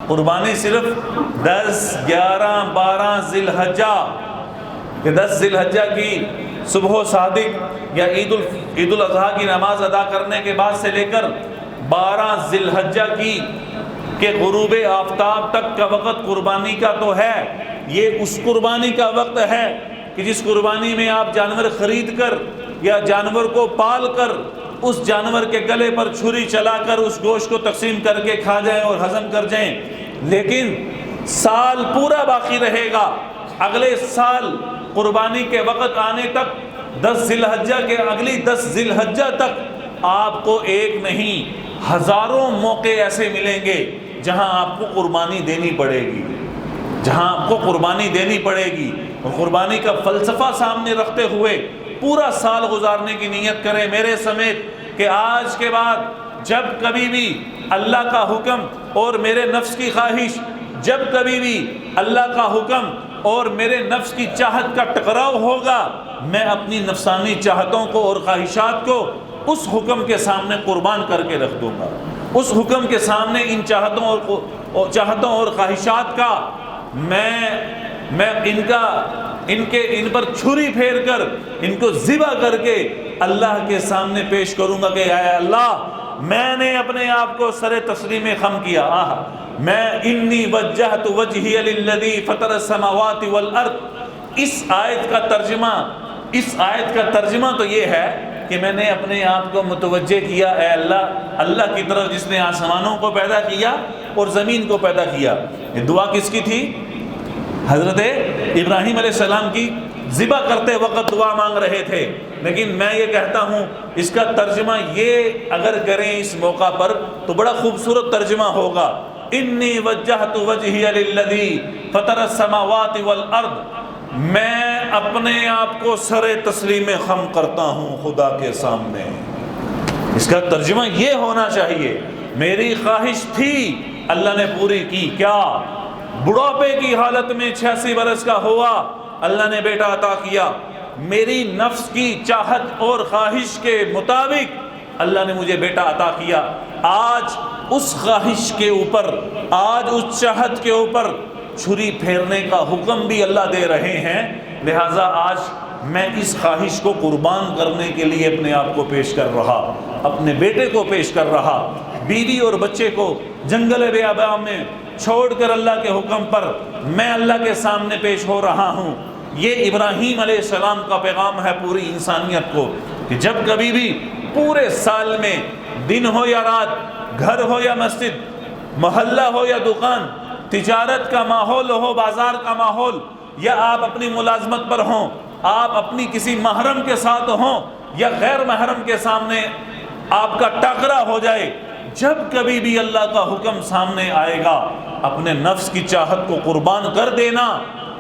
قربانی صرف 10 11 12 ذی الحجہ کہ 10 ذی الحجہ کی صبح و صادق یا عید الاضحیٰ کی نماز ادا کرنے کے بعد سے لے کر 12 ذی الحجہ کی کہ غروب آفتاب تک کا وقت قربانی کا تو ہے۔ یہ اس قربانی کا وقت ہے کہ جس قربانی میں آپ جانور خرید کر یا جانور کو پال کر اس جانور کے گلے پر چھری چلا کر اس گوشت کو تقسیم کر کے کھا جائیں اور ہضم کر جائیں، لیکن سال پورا باقی رہے گا۔ اگلے سال قربانی کے وقت آنے تک 10 ذی الحجہ کے اگلی 10 ذی الحجہ تک آپ کو ایک نہیں ہزاروں موقع ایسے ملیں گے جہاں آپ کو قربانی دینی پڑے گی، جہاں آپ کو قربانی دینی پڑے گی۔ اور قربانی کا فلسفہ سامنے رکھتے ہوئے پورا سال گزارنے کی نیت کریں میرے سمیت کہ آج کے بعد جب کبھی بھی اللہ کا حکم اور میرے نفس کی خواہش، جب کبھی بھی اللہ کا حکم اور میرے نفس کی چاہت کا ٹکراؤ ہوگا، میں اپنی نفسانی چاہتوں کو اور خواہشات کو اس حکم کے سامنے قربان کر کے رکھ دوں گا۔ اس حکم کے سامنے ان چاہتوں اور خواہشات کا میں ان پر چھری پھیر کر ان کو ذبح کر کے اللہ کے سامنے پیش کروں گا کہ اے اللہ، میں نے اپنے آپ کو سر تسلیم خم کیا۔ میں انی وجہت وجہی للذی فطر السماوات والارض۔ اس آیت کا ترجمہ تو یہ ہے کہ میں نے اپنے آپ کو متوجہ کیا اے اللہ کی طرف جس نے آسمانوں کو پیدا کیا اور زمین کو پیدا کیا۔ یہ دعا کس کی تھی؟ حضرت ابراہیم علیہ السلام کی ذبح کرتے وقت دعا مانگ رہے تھے، لیکن میں یہ کہتا ہوں اس کا ترجمہ یہ اگر کریں اس موقع پر تو بڑا خوبصورت ترجمہ ہوگا۔ انی وجہت وجہی للذی فطر السماوات والارض۔ میں اپنے آپ کو سر تسلیم خم کرتا ہوں خدا کے سامنے۔ اس کا ترجمہ یہ ہونا چاہیے، میری خواہش تھی اللہ نے پوری کی۔ کیا؟ بڑھاپے کی حالت میں 86 برس کا ہوا، اللہ نے بیٹا عطا کیا۔ میری نفس کی چاہت اور خواہش کے مطابق اللہ نے مجھے بیٹا عطا کیا۔ آج اس خواہش کے اوپر، آج اس چاہت کے اوپر چھری پھیرنے کا حکم بھی اللہ دے رہے ہیں، لہٰذا آج میں اس خواہش کو قربان کرنے کے لیے اپنے آپ کو پیش کر رہا، اپنے بیٹے کو پیش کر رہا، بیوی اور بچے کو جنگل بیاباں میں چھوڑ کر اللہ کے حکم پر میں اللہ کے سامنے پیش ہو رہا ہوں۔ یہ ابراہیم علیہ السلام کا پیغام ہے پوری انسانیت کو کہ جب کبھی بھی پورے سال میں دن ہو یا رات، گھر ہو یا مسجد، محلہ ہو یا دکان، تجارت کا ماحول ہو، بازار کا ماحول، یا آپ اپنی ملازمت پر ہوں، آپ اپنی کسی محرم کے ساتھ ہوں یا غیر محرم کے سامنے آپ کا ٹاکرا ہو جائے، جب کبھی بھی اللہ کا حکم سامنے آئے گا اپنے نفس کی چاہت کو قربان کر دینا۔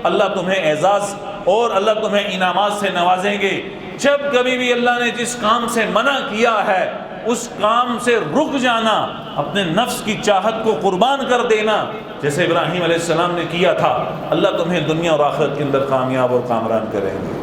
اللہ تمہیں اعزاز اور اللہ تمہیں انعامات سے نوازیں گے۔ جب کبھی بھی اللہ نے جس کام سے منع کیا ہے اس کام سے رک جانا، اپنے نفس کی چاہت کو قربان کر دینا جیسے ابراہیم علیہ السلام نے کیا تھا۔ اللہ تمہیں دنیا اور آخرت کے اندر کامیاب اور کامران کریں گے۔